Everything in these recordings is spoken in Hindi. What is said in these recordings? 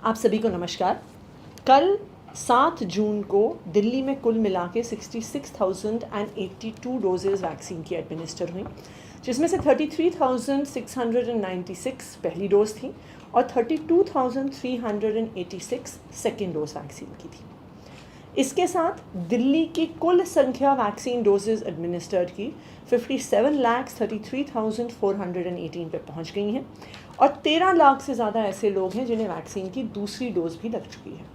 आप सभी को नमस्कार। कल 7 जून को दिल्ली में कुल मिला के 66,082 डोजेज़ वैक्सीन की एडमिनिस्टर हुई, जिसमें से 33,696 पहली डोज थी और 32,386 सेकेंड डोज वैक्सीन की थी। इसके साथ दिल्ली की कुल संख्या वैक्सीन डोजेज़ एडमिनिस्टर्ड की 57,33,418 पे पहुंच गई हैं और 13 लाख से ज़्यादा ऐसे लोग हैं जिन्हें वैक्सीन की दूसरी डोज भी लग चुकी है।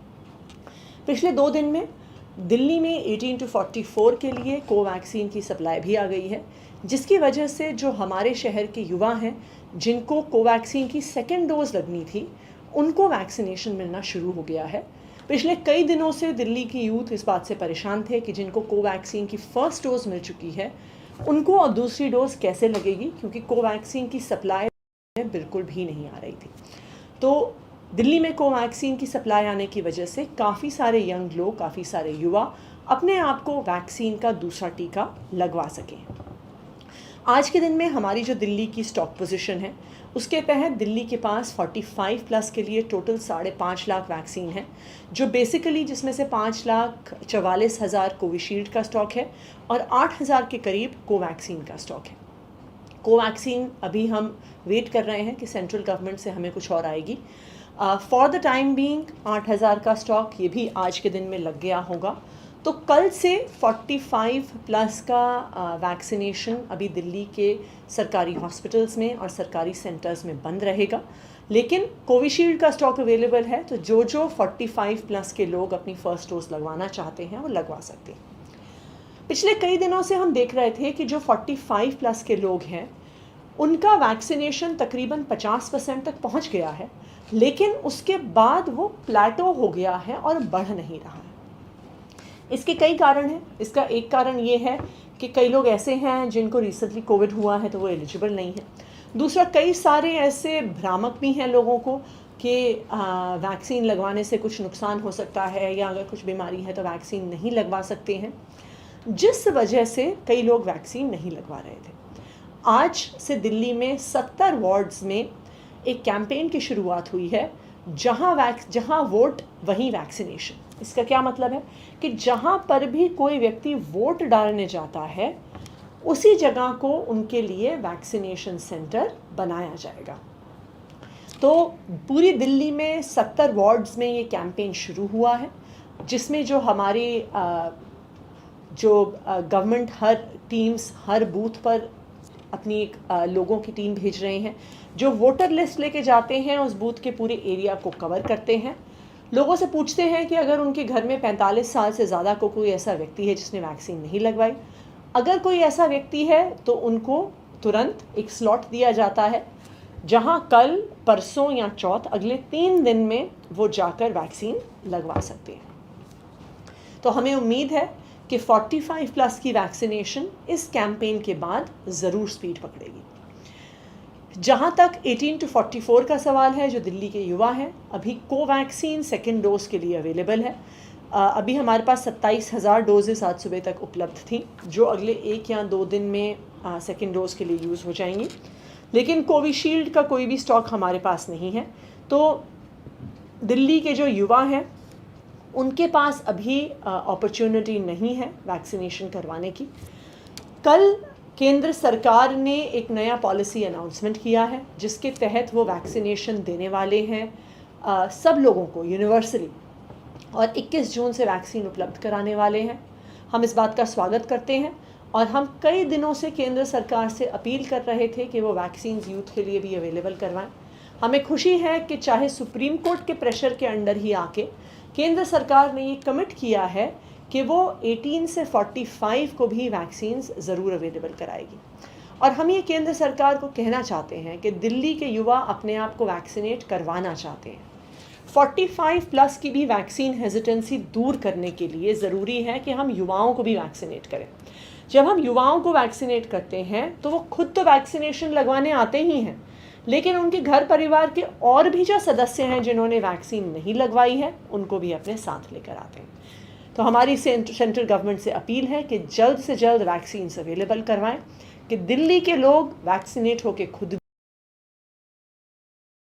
पिछले 2 दिन में दिल्ली में 18 to 44 के लिए कोवैक्सीन की सप्लाई भी आ गई है, जिसकी वजह से जो हमारे शहर के युवा हैं जिनको कोवैक्सीन की सेकेंड डोज लगनी थी, उनको वैक्सीनेशन मिलना शुरू हो गया है। पिछले कई दिनों से दिल्ली की यूथ इस बात से परेशान थे कि जिनको कोवैक्सीन की फ़र्स्ट डोज मिल चुकी है उनको और दूसरी डोज कैसे लगेगी, क्योंकि कोवैक्सीन की सप्लाई बिल्कुल भी नहीं आ रही थी। तो दिल्ली में कोवैक्सीन की सप्लाई आने की वजह से काफ़ी सारे यंग लोग, काफ़ी सारे युवा अपने आप को वैक्सीन का दूसरा टीका लगवा सकें। आज के दिन में हमारी जो दिल्ली की स्टॉक पोजीशन है, उसके तहत दिल्ली के पास 45 प्लस के लिए टोटल 5.5 लाख वैक्सीन है, जो बेसिकली जिसमें से 5,44,000 कोविशील्ड का स्टॉक है और 8,000 के करीब कोवैक्सीन का स्टॉक है। कोवैक्सीन अभी हम वेट कर रहे हैं कि सेंट्रल गवर्नमेंट से हमें कुछ और आएगी। फॉर द टाइम बीइंग 8,000 का स्टॉक ये भी आज के दिन में लग गया होगा। तो कल से 45 प्लस का वैक्सीनेशन अभी दिल्ली के सरकारी हॉस्पिटल्स में और सरकारी सेंटर्स में बंद रहेगा, लेकिन कोविशील्ड का स्टॉक अवेलेबल है, तो जो 45 प्लस के लोग अपनी फ़र्स्ट डोज लगवाना चाहते हैं वो लगवा सकते हैं। पिछले कई दिनों से हम देख रहे थे कि जो 45 प्लस के लोग हैं उनका वैक्सीनेशन तकरीबन 50% तक पहुंच गया है, लेकिन उसके बाद वो प्लेटो हो गया है और बढ़ नहीं रहा है। इसके कई कारण हैं। इसका एक कारण ये है कि कई लोग ऐसे हैं जिनको रिसेंटली कोविड हुआ है तो वो एलिजिबल नहीं है। दूसरा, कई सारे ऐसे भ्रामक भी हैं लोगों को कि वैक्सीन लगवाने से कुछ नुकसान हो सकता है या अगर कुछ बीमारी है तो वैक्सीन नहीं लगवा सकते हैं, जिस वजह से कई लोग वैक्सीन नहीं लगवा रहे थे। आज से दिल्ली में 70 वार्ड्स में एक कैंपेन की शुरुआत हुई है, जहां वोट वहीं वैक्सीनेशन। इसका क्या मतलब है कि जहां पर भी कोई व्यक्ति वोट डालने जाता है उसी जगह को उनके लिए वैक्सीनेशन सेंटर बनाया जाएगा। तो पूरी दिल्ली में 70 वार्ड्स में ये कैंपेन शुरू हुआ है, जिसमें जो हमारी गवर्नमेंट हर टीम्स हर बूथ पर अपनी एक लोगों की टीम भेज रहे हैं, जो वोटर लिस्ट लेके जाते हैं उस बूथ के पूरे एरिया को कवर करते हैं, लोगों से पूछते हैं कि अगर उनके घर में 45 साल से ज़्यादा को कोई ऐसा व्यक्ति है जिसने वैक्सीन नहीं लगवाई, अगर कोई ऐसा व्यक्ति है तो उनको तुरंत एक स्लॉट दिया जाता है, जहां कल, परसों या चौथ अगले 3 दिन में वो जाकर वैक्सीन लगवा सकते हैं। तो हमें उम्मीद है कि 45 प्लस की वैक्सीनेशन इस कैंपेन के बाद ज़रूर स्पीड पकड़ेगी। जहां तक 18 to 44 का सवाल है, जो दिल्ली के युवा हैं, अभी कोवैक्सीन सेकेंड डोज के लिए अवेलेबल है। अभी हमारे पास 27,000 डोजेस आज सुबह तक उपलब्ध थी, जो अगले 1 या 2 दिन में सेकेंड डोज के लिए यूज़ हो जाएंगी, लेकिन कोविशील्ड का कोई भी स्टॉक हमारे पास नहीं है। तो दिल्ली के जो युवा हैं उनके पास अभी अपॉर्चुनिटी नहीं है वैक्सीनेशन करवाने की। कल केंद्र सरकार ने एक नया पॉलिसी अनाउंसमेंट किया है, जिसके तहत वो वैक्सीनेशन देने वाले हैं सब लोगों को यूनिवर्सली, और 21 जून से वैक्सीन उपलब्ध कराने वाले हैं। हम इस बात का स्वागत करते हैं और हम कई दिनों से केंद्र सरकार से अपील कर रहे थे कि वो वैक्सीन यूथ के लिए भी अवेलेबल करवाएं। हमें खुशी है कि चाहे सुप्रीम कोर्ट के प्रेशर के अंडर ही आके केंद्र सरकार ने ये कमिट किया है कि वो 18 से 45 को भी वैक्सीन्स ज़रूर अवेलेबल कराएगी। और हम ये केंद्र सरकार को कहना चाहते हैं कि दिल्ली के युवा अपने आप को वैक्सीनेट करवाना चाहते हैं। 45 प्लस की भी वैक्सीन हेजिटेंसी दूर करने के लिए ज़रूरी है कि हम युवाओं को भी वैक्सीनेट करें। जब हम युवाओं को वैक्सीनेट करते हैं तो वो खुद तो वैक्सीनेशन लगवाने आते ही हैं, लेकिन उनके घर परिवार के और भी जो सदस्य हैं जिन्होंने वैक्सीन नहीं लगवाई है उनको भी अपने साथ लेकर आते हैं। तो हमारी सेंट्रल गवर्नमेंट से अपील है कि जल्द से जल्द वैक्सीन अवेलेबल करवाएं, कि दिल्ली के लोग वैक्सीनेट होकर खुद